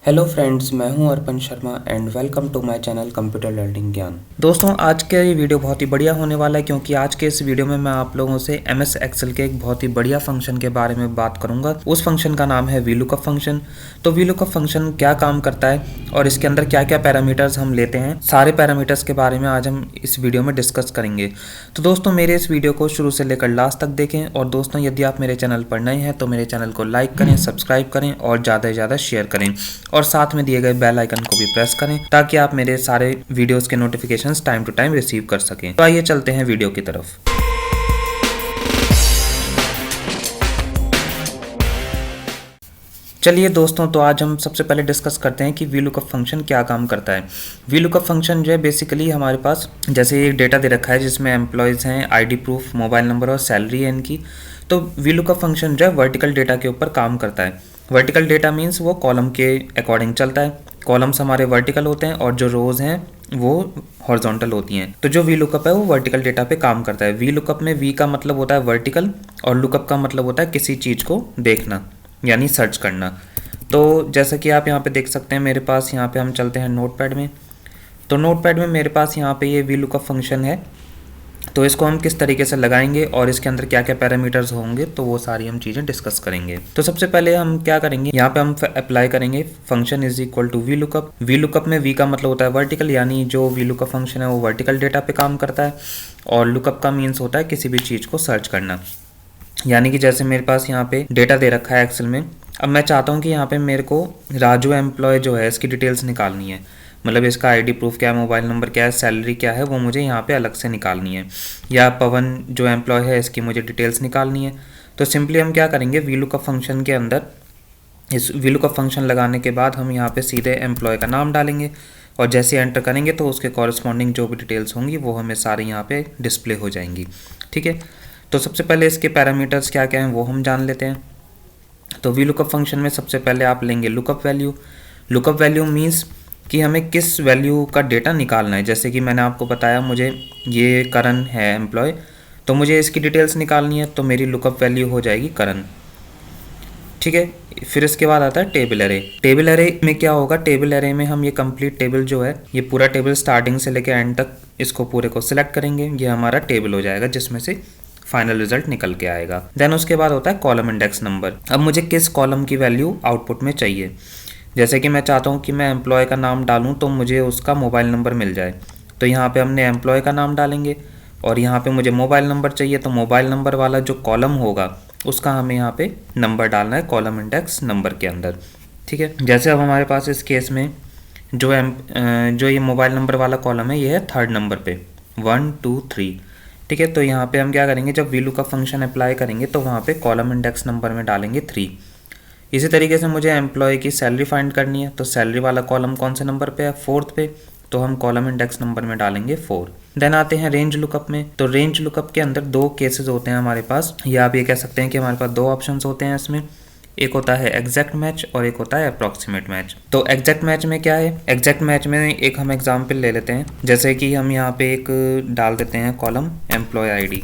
Hello friends, मैं हूं Arpan Sharma and welcome to my channel computer learning Gyan. दोस्तों, आज का ये वीडियो बहुत ही बढ़िया होने वाला है क्योंकि आज के इस वीडियो में मैं आप लोगों से एमएस एक्सेल के एक बहुत ही बढ़िया फंक्शन के बारे में बात करूंगा। उस फंक्शन का नाम है वीलुकअप फंक्शन। तो वीलुकअप फंक्शन क्या काम करता है और इसके अंदर क्या क्या पैरामीटर्स हम लेते हैं, सारे पैरामीटर्स के बारे में आज हम इस वीडियो में डिस्कस करेंगे। तो दोस्तों, मेरे इस वीडियो को शुरू से लेकर लास्ट तक देखें और दोस्तों, यदि आप मेरे चैनल पर नए हैं तो मेरे चैनल को लाइक करें, सब्सक्राइब करें और ज़्यादा से ज़्यादा शेयर करें और साथ में दिए गए बेल आइकन को भी प्रेस करें ताकि आप मेरे सारे वीडियोस के notifications time to time receive कर सकें। तो आइए चलते हैं वीडियो की तरफ। चलिए दोस्तों, तो आज हम सबसे पहले डिस्कस करते हैं कि वीलुकअप फंक्शन क्या काम करता है। वीलुकअप फंक्शन जो है बेसिकली हमारे पास जैसे एक डेटा दे रखा है जिसमें एम्प्लॉयज़ हैं, आईडी प्रूफ, मोबाइल नंबर और सैलरी है इनकी। तो वीलुकअप फंक्शन जो है वर्टिकल डेटा के ऊपर काम करता है। वर्टिकल डेटा मीन्स वो कॉलम के अकॉर्डिंग चलता है। कॉलम्स हमारे वर्टिकल होते हैं और जो रोज़ हैं वो हॉरिजॉन्टल होती हैं। तो जो वीलुकअप है वो वर्टिकल डेटा पे काम करता है। वीलुकअप में वी का मतलब होता है वर्टिकल और लुकअप का मतलब होता है किसी चीज़ को देखना यानी सर्च करना। तो जैसा कि आप यहाँ पे देख सकते हैं, मेरे पास यहाँ पे हम चलते हैं नोटपैड में। तो नोटपैड में मेरे पास यहाँ पे ये वीलुकअप फंक्शन है। तो इसको हम किस तरीके से लगाएंगे और इसके अंदर क्या क्या पैरामीटर्स होंगे तो वो सारी हम चीज़ें डिस्कस करेंगे। तो सबसे पहले हम क्या करेंगे, यहाँ पे हम अप्लाई करेंगे function is equal to V lookup. V lookup में वी का मतलब होता है वर्टिकल, यानी जो वीलुकअप फंक्शन है वो वर्टिकल डेटा पे काम करता है और लुकअप का मीन्स होता है किसी भी चीज़ को सर्च करना। यानी कि जैसे मेरे पास यहाँ पे डेटा दे रखा है एक्सेल में। अब मैं चाहता हूँ कि यहाँ पे मेरे को राजू एम्प्लॉय जो है इसकी डिटेल्स निकालनी है। मतलब इसका आईडी प्रूफ क्या है, मोबाइल नंबर क्या है, सैलरी क्या है, वो मुझे यहाँ पे अलग से निकालनी है। या पवन जो एम्प्लॉय है इसकी मुझे डिटेल्स निकालनी है। तो सिंपली हम क्या करेंगे, वीलुकअप फंक्शन के अंदर इस वीलुकअप फंक्शन लगाने के बाद हम यहाँ पे सीधे एम्प्लॉय का नाम डालेंगे और जैसे एंटर करेंगे तो उसके कॉरस्पॉन्डिंग जो भी डिटेल्स होंगी वो हमें सारी यहाँ पे डिस्प्ले हो जाएंगी। ठीक है, तो सबसे पहले इसके पैरामीटर्स क्या क्या हैं वो हम जान लेते हैं। तो वीलुकअप फंक्शन में सबसे पहले आप लेंगे lookup value. Lookup value means कि हमें किस वैल्यू का डेटा निकालना है। जैसे कि मैंने आपको बताया मुझे ये करण है एम्प्लॉय, तो मुझे इसकी डिटेल्स निकालनी है तो मेरी लुकअप वैल्यू हो जाएगी करण। ठीक है, फिर इसके बाद आता है टेबल एरे। टेबल एरे में क्या होगा, टेबल एरे में हम ये कंप्लीट टेबल जो है ये पूरा टेबल स्टार्टिंग से लेकर एंड तक इसको पूरे को सिलेक्ट करेंगे। ये हमारा टेबल हो जाएगा जिसमें से फाइनल रिजल्ट निकल के आएगा। देन उसके बाद होता है कॉलम इंडेक्स नंबर। अब मुझे किस कॉलम की वैल्यू आउटपुट में चाहिए। जैसे कि मैं चाहता हूँ कि मैं एम्प्लॉय का नाम डालूँ तो मुझे उसका मोबाइल नंबर मिल जाए। तो यहाँ पे हमने एम्प्लॉय का नाम डालेंगे और यहाँ पे मुझे मोबाइल नंबर चाहिए तो मोबाइल नंबर वाला जो कॉलम होगा उसका हमें यहाँ पे नंबर डालना है कॉलम इंडेक्स नंबर के अंदर। ठीक है, जैसे अब हमारे पास इस केस में जो ये मोबाइल नंबर वाला कॉलम है ये है थर्ड नंबर पे 1 2 3। ठीक है, तो यहाँ पे हम क्या करेंगे, जब वीलुकअप फंक्शन अप्लाई करेंगे तो वहाँ पे कॉलम इंडेक्स नंबर में डालेंगे 3। इसी तरीके से मुझे एम्प्लॉय की सैलरी फाइंड करनी है तो सैलरी वाला कॉलम कौन से नंबर पे है, फोर्थ पे, तो हम कॉलम इंडेक्स नंबर में डालेंगे 4। देन आते हैं रेंज लुकअप में। तो रेंज लुकअप के अंदर दो केसेस होते हैं हमारे पास, या आप ये कह सकते हैं कि हमारे पास दो ऑप्शंस होते हैं इसमें। एक होता है एग्जैक्ट मैच और एक होता है अप्रॉक्सीमेट मैच। तो एग्जैक्ट मैच में क्या है, एग्जैक्ट मैच में एक हम एग्जांपल ले लेते हैं। जैसे कि हम यहाँ पे एक डाल देते हैं कॉलम एम्प्लॉय आईडी।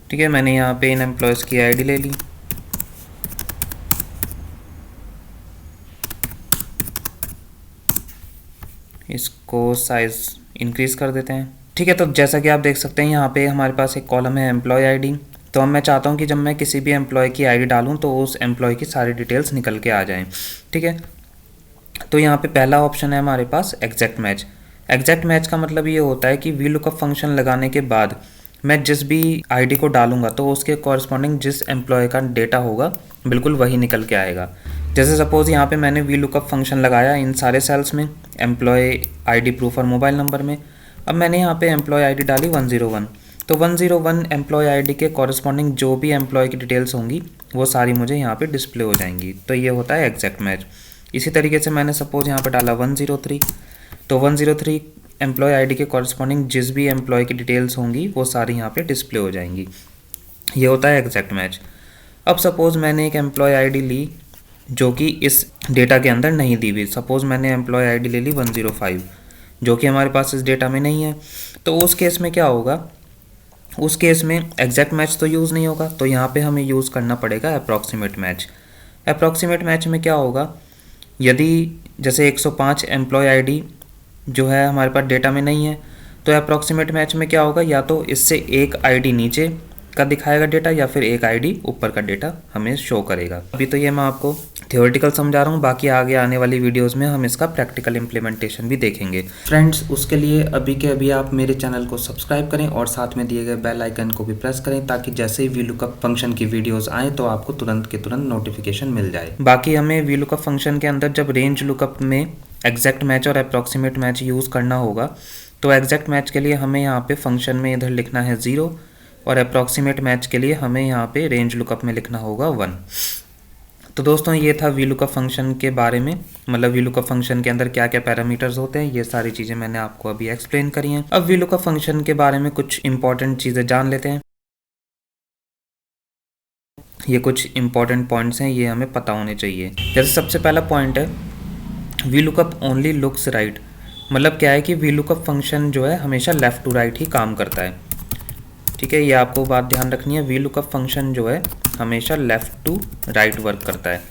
ठीक है, मैंने यहाँ पे इन एम्प्लॉयज़ की आईडी ले ली। इसको साइज इंक्रीज कर देते हैं। ठीक है, तो जैसा कि आप देख सकते हैं यहाँ पे हमारे पास एक कॉलम है एम्प्लॉय आईडी। तो अब मैं चाहता हूँ कि जब मैं किसी भी एम्प्लॉय की आईडी डालूँ तो उस एम्प्लॉय की सारी डिटेल्स निकल के आ जाएं। ठीक है, तो यहाँ पे पहला ऑप्शन है हमारे पास एग्जैक्ट मैच। एग्जैक्ट मैच का मतलब ये होता है कि वीलुकअप फंक्शन लगाने के बाद मैं जिस भी आईडी को डालूंगा तो उसके कॉरस्पॉन्डिंग जिस एम्प्लॉय का डेटा होगा बिल्कुल वही निकल के आएगा। जैसे सपोज़ यहाँ पे मैंने वीलुकअप फंक्शन लगाया इन सारे सेल्स में, एम्प्लॉय आईडी प्रूफ और मोबाइल नंबर में। अब मैंने यहाँ पे एम्प्लॉय आईडी डाली 101। तो 101 एम्प्लॉय आईडी के कॉरस्पॉन्डिंग जो भी एम्प्लॉय की डिटेल्स होंगी वो सारी मुझे यहाँ पे डिस्प्ले हो जाएंगी। तो ये होता है एग्जैक्ट मैच। इसी तरीके से मैंने सपोज़ यहाँ पे डाला 103। तो 103 एम्प्लॉय आईडी के कॉरस्पॉन्डिंग जिस भी एम्प्लॉय की डिटेल्स होंगी वो सारी यहाँ पे डिस्प्ले हो जाएंगी। ये होता है एग्जैक्ट मैच। अब सपोज़ मैंने एक एम्प्लॉय आईडी ली जो कि इस डेटा के अंदर नहीं दी हुई। सपोज़ मैंने एम्प्लॉय आईडी ले ली 105 जो कि हमारे पास इस डेटा में नहीं है। तो उस केस में क्या होगा, उस केस में एग्जैक्ट मैच तो यूज़ नहीं होगा, तो यहाँ पे हमें यूज़ करना पड़ेगा अप्रॉक्सीमेट मैच। अप्रॉक्सीमेट मैच में क्या होगा, यदि जैसे 105 एम्प्लॉय आईडी जो है हमारे पास डेटा में नहीं है, तो अप्रॉक्सीमेट मैच में क्या होगा, या तो इससे एक आईडी नीचे का दिखाएगा डेटा या फिर एक आईडी ऊपर का डेटा हमें शो करेगा। अभी तो ये मैं आपको थ्योरेटिकल समझा रहा हूँ, बाकी आगे आने वाली वीडियोस में हम इसका प्रैक्टिकल इम्प्लीमेंटेशन भी देखेंगे। फ्रेंड्स, उसके लिए अभी के अभी आप मेरे चैनल को सब्सक्राइब करें और साथ में दिए गए बेल आइकन को भी प्रेस करें, ताकि जैसे ही वीलुकअप फंक्शन की वीडियोस आए तो आपको तुरंत के तुरंत नोटिफिकेशन मिल जाए। बाकी हमें वीलुकअप फंक्शन के अंदर जब रेंज लुकअप में एग्जैक्ट मैच और अप्रॉक्सीमेट मैच यूज़ करना होगा, तो एग्जैक्ट मैच के लिए हमें यहाँ पे फंक्शन में इधर लिखना है 0 और अप्रॉक्सीमेट मैच के लिए हमें यहाँ पे रेंज लुकअप में लिखना होगा 1। तो दोस्तों, ये था वीलुकअप फंक्शन के बारे में, मतलब वीलुकअप फंक्शन के अंदर क्या क्या पैरामीटर्स होते हैं, ये सारी चीज़ें मैंने आपको अभी एक्सप्लेन करी हैं। अब वीलुकअप फंक्शन के बारे में कुछ इंपॉर्टेंट चीज़ें जान लेते हैं। ये कुछ इंपॉर्टेंट पॉइंट्स हैं, ये हमें पता होने चाहिए। जैसे सबसे पहला पॉइंट है, वीलुकअप ओनली लुक्स राइट। मतलब क्या है कि वीलुकअप फंक्शन जो है हमेशा लेफ़्ट टू राइट ही काम करता है। ठीक है, ये आपको बात ध्यान रखनी है। वीलुकअप फंक्शन जो है हमेशा लेफ़्ट टू राइट वर्क करता है।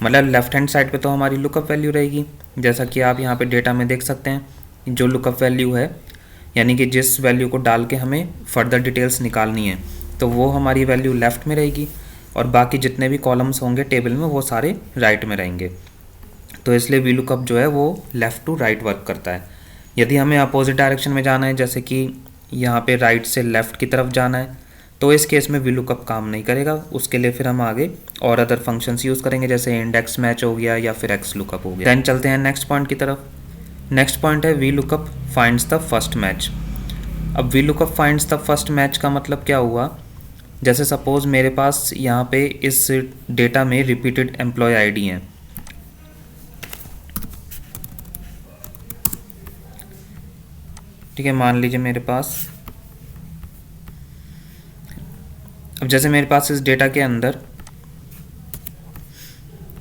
मतलब लेफ़्ट हैंड साइड पे तो हमारी लुकअप वैल्यू रहेगी, जैसा कि आप यहाँ पे डेटा में देख सकते हैं। जो लुकअप वैल्यू है, यानी कि जिस वैल्यू को डाल के हमें फर्दर डिटेल्स निकालनी है, तो वो हमारी वैल्यू लेफ़्ट में रहेगी और बाकी जितने भी कॉलम्स होंगे टेबल में वो सारे राइट में रहेंगे। तो इसलिए वीलुकअप जो है वो लेफ़्ट टू राइट वर्क करता है। यदि हमें अपोजिट डायरेक्शन में जाना है, जैसे कि यहाँ पे राइट से लेफ़्ट की तरफ जाना है, तो इस केस में वीलुकअप काम नहीं करेगा। उसके लिए फिर हम आगे और अदर फंक्शंस यूज़ करेंगे, जैसे इंडेक्स मैच हो गया या फिर एक्स लुकअप हो गया। देन चलते हैं नेक्स्ट पॉइंट की तरफ। नेक्स्ट पॉइंट है VLOOKUP finds the first match. अब VLOOKUP finds the first match का मतलब क्या हुआ, जैसे सपोज़ मेरे पास यहाँ पे इस डेटा में रिपीटेड एम्प्लॉय आईडी हैं। ठीक है, मान लीजिए मेरे पास, अब जैसे मेरे पास इस डेटा के अंदर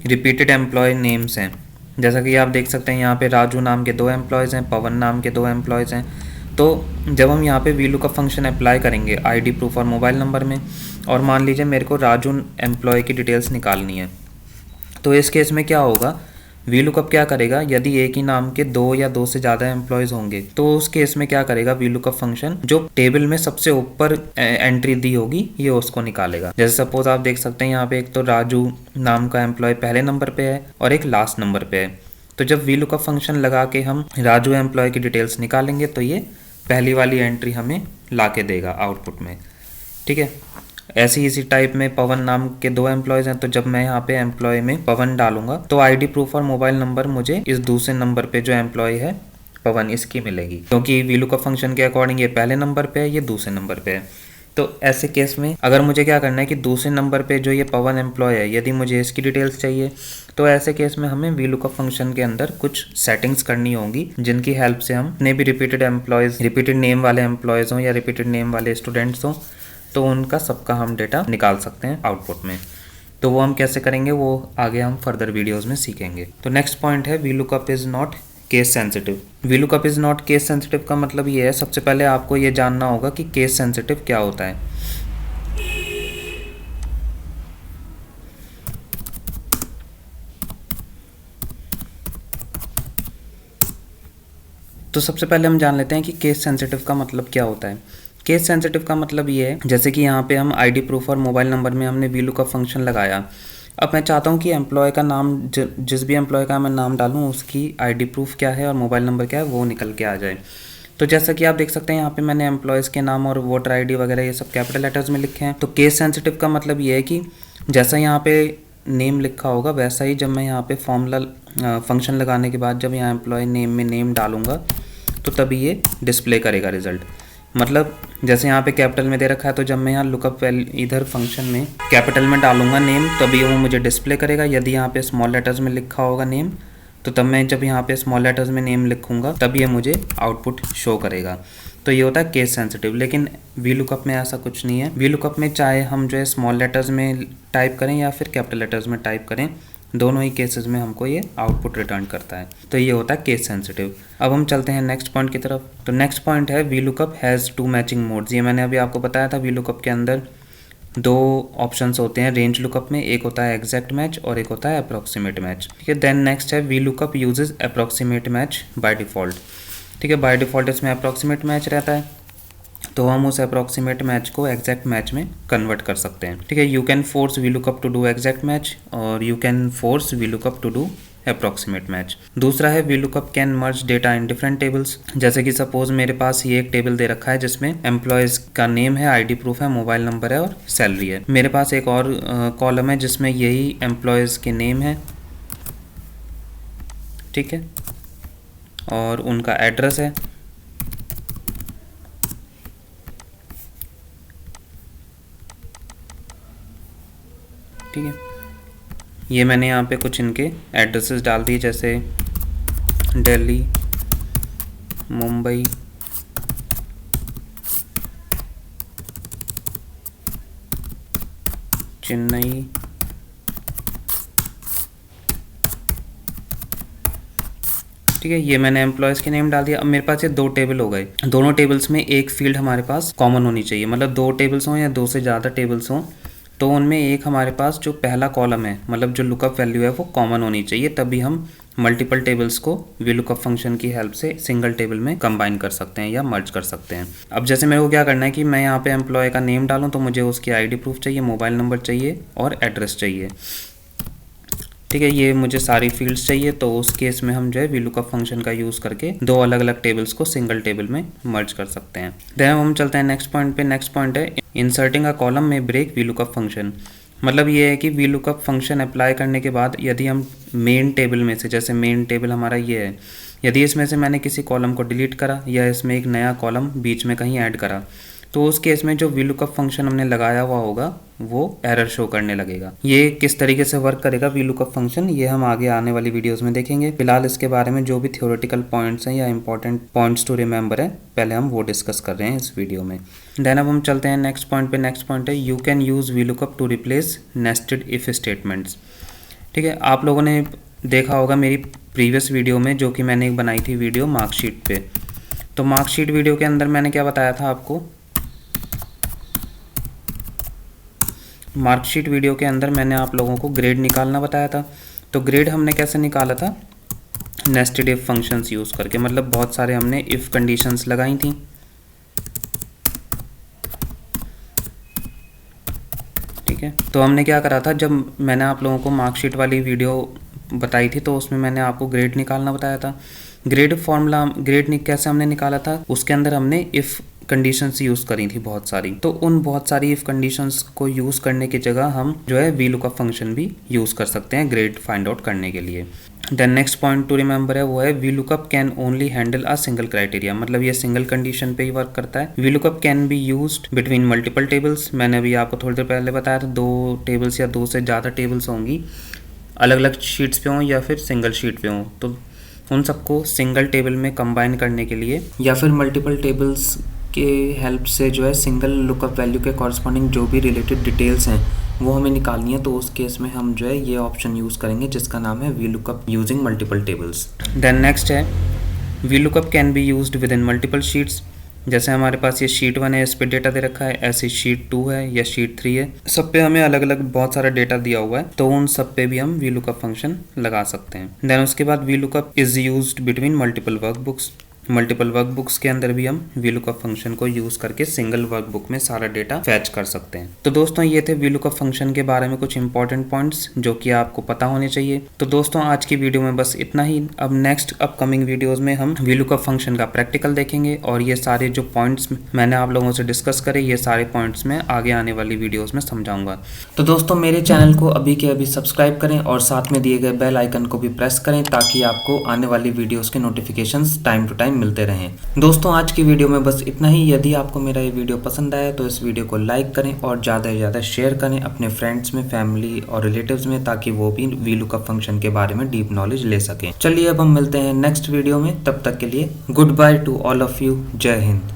रिपीटेड एम्प्लॉय नेम्स हैं, जैसा कि आप देख सकते हैं यहाँ पे राजू नाम के 2 एम्प्लॉयज़ हैं, पवन नाम के 2 एम्प्लॉयज़ हैं। तो जब हम यहाँ पे वीलुकअप फंक्शन अप्लाई करेंगे आईडी प्रूफ और मोबाइल नंबर में, और मान लीजिए मेरे को राजू एम्प्लॉय की डिटेल्स निकालनी है, तो इस केस में क्या होगा, वीलुकअप क्या करेगा, यदि एक ही नाम के 2 या 2 से ज़्यादा एम्प्लॉयज़ होंगे, तो उस केस में क्या करेगा, वीलुकअप फंक्शन जो टेबल में सबसे ऊपर एंट्री दी होगी ये उसको निकालेगा। जैसे सपोज आप देख सकते हैं यहाँ पे एक तो राजू नाम का एम्प्लॉय पहले नंबर पे है और एक लास्ट नंबर पे है। तो जब वीलुकअप फंक्शन लगा के हम राजू एम्प्लॉय की डिटेल्स निकालेंगे, तो ये पहली वाली एंट्री हमें ला के देगा आउटपुट में। ठीक है, ऐसी इसी टाइप में पवन नाम के 2 एम्प्लॉयज़ हैं, तो जब मैं यहाँ पे एम्प्लॉय में पवन डालूंगा, तो आईडी प्रूफ और मोबाइल नंबर मुझे इस दूसरे नंबर पे जो एम्प्लॉय है पवन, इसकी मिलेगी, क्योंकि वीलुकअप फंक्शन के अकॉर्डिंग ये पहले नंबर पे है, ये दूसरे नंबर पे है। तो ऐसे केस में अगर मुझे क्या करना है कि दूसरे नंबर पे जो ये पवन एम्प्लॉय है, यदि मुझे इसकी डिटेल्स चाहिए, तो ऐसे केस में हमें वीलुकअप फंक्शन के अंदर कुछ सेटिंग्स करनी होंगी, जिनकी हेल्प से हम अपने भी रिपीटेड एम्प्लॉयज़, रिपीटेड नेम वाले एम्प्लॉयज़ हों या रिपीटेड नेम वाले स्टूडेंट्स हों, तो उनका सबका हम डेटा निकाल सकते हैं आउटपुट में। तो वो हम कैसे करेंगे, वो आगे हम फर्दर वीडियोस में सीखेंगे। तो नेक्स्ट पॉइंट है VLOOKUP is not case sensitive. VLOOKUP is not case sensitive का मतलब ये है, सबसे पहले आपको ये जानना होगा कि केस सेंसिटिव क्या होता है। तो सबसे पहले हम जान लेते हैं कि केस सेंसिटिव का मतलब क्या होता है। केस सेंसिटिव का मतलब ये है, जैसे कि यहाँ पे हम आईडी प्रूफ और मोबाइल नंबर में हमने वीलुकअप फंक्शन लगाया। अब मैं चाहता हूँ कि एम्प्लॉय का नाम, जिस भी एम्प्लॉय का मैं नाम डालूँ उसकी आईडी प्रूफ क्या है और मोबाइल नंबर क्या है वो निकल के आ जाए। तो जैसा कि आप देख सकते हैं यहाँ पे मैंने एम्प्लॉयज़ के नाम और वोटर आईडी वगैरह ये सब कैपिटल लेटर्स में लिखे हैं। तो केस सेंसिटिव का मतलब ये है कि जैसा यहाँ पे नेम लिखा होगा, वैसा ही जब मैं यहाँ पे फॉर्मूला फंक्शन लगाने के बाद जब यहाँ एम्प्लॉय नेम में नेम डालूँगा, तो तभी ये डिस्प्ले करेगा रिजल्ट। मतलब जैसे यहाँ पे कैपिटल में दे रखा है, तो जब मैं यहाँ लुकअप वैल्यू इधर फंक्शन में कैपिटल में डालूंगा नेम, तभी वो मुझे डिस्प्ले करेगा। यदि यहाँ पे स्मॉल लेटर्स में लिखा होगा नेम, तो तब मैं जब यहाँ पे स्मॉल लेटर्स में नेम लिखूंगा, तब ये मुझे आउटपुट शो करेगा। तो ये होता है केस सेंसिटिव। लेकिन वीलुकअप में ऐसा कुछ नहीं है। वीलुकअप में चाहे हम जो है स्मॉल लेटर्स में टाइप करें या फिर कैपिटल लेटर्स में टाइप करें, दोनों ही केसेस में हमको ये आउटपुट रिटर्न करता है। तो ये होता है केस सेंसिटिव। अब हम चलते हैं नेक्स्ट पॉइंट की तरफ। तो नेक्स्ट पॉइंट है V lookup has 2 matching modes. ये मैंने अभी आपको बताया था, वी लुकअप के अंदर 2 ऑप्शंस होते हैं रेंज लुकअप में, एक होता है एग्जैक्ट मैच और एक होता है अप्रॉक्सीमेट मैच। ठीक है, देन नेक्स्ट है V lookup uses approximate match by default. ठीक है, बाय डिफ़ॉल्ट इसमें अप्रॉक्सीमेट मैच रहता है, तो हम उस अप्रॉक्सीमेट मैच को एग्जैक्ट मैच में कन्वर्ट कर सकते हैं। ठीक है, you can force V lookup to do exact match और you can force V lookup to do approximate match. दूसरा है V lookup can merge data in different tables. जैसे कि सपोज मेरे पास ये एक टेबल दे रखा है जिसमें एम्प्लॉयज़ का नेम है, आईडी प्रूफ है, मोबाइल नंबर है और सैलरी है। मेरे पास एक और कॉलम है जिसमें यही एम्प्लॉयज़ के नेम है, ठीक है, और उनका एड्रेस है। ठीक है, ये मैंने यहाँ पे कुछ इनके एड्रेसेस डाल दिए, जैसे दिल्ली, मुंबई, चेन्नई, ठीक है, ये मैंने एम्प्लॉयज़ के नेम डाल दिया। अब मेरे पास ये 2 टेबल हो गए। दोनों टेबल्स में एक फील्ड हमारे पास कॉमन होनी चाहिए, मतलब 2 टेबल्स हों या 2 से ज़्यादा टेबल्स हों, तो उनमें एक हमारे पास जो पहला कॉलम है, मतलब जो लुकअप वैल्यू है वो कॉमन होनी चाहिए, तभी हम मल्टीपल टेबल्स को वी लुकअप फंक्शन की हेल्प से सिंगल टेबल में कंबाइन कर सकते हैं या मर्ज कर सकते हैं। अब जैसे मेरे को क्या करना है कि मैं यहाँ पे एम्प्लॉय का नेम डालूँ, तो मुझे उसकी आईडी प्रूफ चाहिए, मोबाइल नंबर चाहिए और एड्रेस चाहिए। ठीक है, ये मुझे सारी फील्ड्स चाहिए, तो उस केस में हम जो है वी लुकअप फंक्शन का यूज़ करके 2 अलग अलग टेबल्स को सिंगल टेबल में मर्ज कर सकते हैं। देन हम चलते हैं नेक्स्ट पॉइंट पे। नेक्स्ट पॉइंट है इंसर्टिंग अ कॉलम में ब्रेक वी लुकअप फंक्शन। मतलब ये है कि वी लुकअप फंक्शन अप्लाई करने के बाद यदि हम मेन टेबल में से, जैसे मेन टेबल हमारा ये है, यदि इसमें से मैंने किसी कॉलम को डिलीट करा या इसमें एक नया कॉलम बीच में कहीं ऐड करा, तो उस केस में जो वी लुकअप फंक्शन हमने लगाया हुआ होगा वो एरर शो करने लगेगा। ये किस तरीके से वर्क करेगा वी लुकअप फंक्शन, ये हम आगे आने वाली वीडियोस में देखेंगे। फिलहाल इसके बारे में जो भी थ्योरेटिकल पॉइंट्स हैं या इंपॉर्टेंट पॉइंट्स टू रिमेंबर है, पहले हम वो डिस्कस कर रहे हैं इस वीडियो में। देन अब हम चलते हैं नेक्स्ट पॉइंट पे। नेक्स्ट पॉइंट है you can use V lookup to replace nested if statements. ठीक है, आप लोगों ने देखा होगा मेरी प्रीवियस वीडियो में, जो कि मैंने एक बनाई थी वीडियो मार्कशीट पे। तो मार्कशीट वीडियो के अंदर मैंने क्या बताया था आपको, मार्कशीट वीडियो के अंदर मैंने आप लोगों को ग्रेड निकालना बताया था। तो ग्रेड हमने कैसे निकाला था, नेस्टेड इफ फंक्शंस यूज़ करके, मतलब बहुत सारे हमने इफ़ कंडीशंस लगाई थी। ठीक है, तो हमने क्या करा था, जब मैंने आप लोगों को मार्कशीट वाली वीडियो बताई थी तो उसमें मैंने आपको ग्रेड निकालना बताया था। ग्रेड फॉर्मूला, ग्रेड कैसे हमने निकाला था, उसके अंदर हमने इफ़ कंडीशंस यूज़ करी थी बहुत सारी। तो उन बहुत सारी इफ़ कंडीशंस को यूज़ करने की जगह हम जो है वी लुकअप फंक्शन भी यूज़ कर सकते हैं ग्रेड फाइंड आउट करने के लिए। Then next point to remember है वो है V lookup can only handle a single criteria. मतलब ये सिंगल कंडीशन पे ही वर्क करता है। V lookup can be used between multiple tables. मैंने अभी आपको थोड़ी देर पहले बताया था, 2 टेबल्स या 2 से ज़्यादा टेबल्स होंगी, अलग अलग शीट्स पे हों या फिर सिंगल शीट पे हों, तो उन सबको सिंगल टेबल में कंबाइन करने के लिए या फिर मल्टीपल टेबल्स के हेल्प से जो है सिंगल लुकअप वैल्यू के कॉरस्पॉन्डिंग जो भी रिलेटेड डिटेल्स हैं वो हमें निकालनी है, तो उस केस में हम जो है ये ऑप्शन यूज़ करेंगे जिसका नाम है V lookup using multiple tables. Then next है V lookup can be used within multiple sheets. जैसे हमारे पास ये शीट 1 है, इस पे डेटा दे रखा है, ऐसे शीट 2 है या शीट 3 है, सब पे हमें अलग अलग बहुत सारा डेटा दिया हुआ है, तो उन सब पे भी हम वी लुकअप फंक्शन लगा सकते हैं। देन उसके बाद V lookup is used between multiple workbooks. Multiple workbooks के अंदर भी हम वी लुकअप फंक्शन को यूज करके सिंगल वर्कबुक में सारा डेटा फैच कर सकते हैं। तो दोस्तों ये थे वी लुकअप फंक्शन के बारे में कुछ इंपॉर्टेंट पॉइंट्स जो कि आपको पता होने चाहिए। तो दोस्तों आज की वीडियो में बस इतना ही। अब नेक्स्ट अपकमिंग वीडियोस में हम वी लुकअप फंक्शन का प्रैक्टिकल देखेंगे और ये सारे जो पॉइंट्स मैंने आप लोगों से डिस्कस करे, ये सारे पॉइंट्स मैं आगे आने वाली वीडियोस में समझाऊंगा। तो दोस्तों मेरे चैनल को अभी के अभी सब्सक्राइब करें और साथ में दिए गए बेल आइकन को भी प्रेस करें ताकि आपको आने वाली वीडियोस के नोटिफिकेशंस टाइम टू टाइम मिलते रहें। दोस्तों आज की वीडियो में बस इतना ही। यदि आपको मेरा ये वीडियो पसंद आया तो इस वीडियो को लाइक करें और ज़्यादा से ज़्यादा शेयर करें अपने फ्रेंड्स में, फैमिली और रिलेटिव्स में, ताकि वो भी वी लुकअप फंक्शन के बारे में डीप नॉलेज ले सकें। चलिए अब हम मिलते हैं नेक्स्ट वीडियो में, तब तक के लिए good by two all of you. जय हिंद।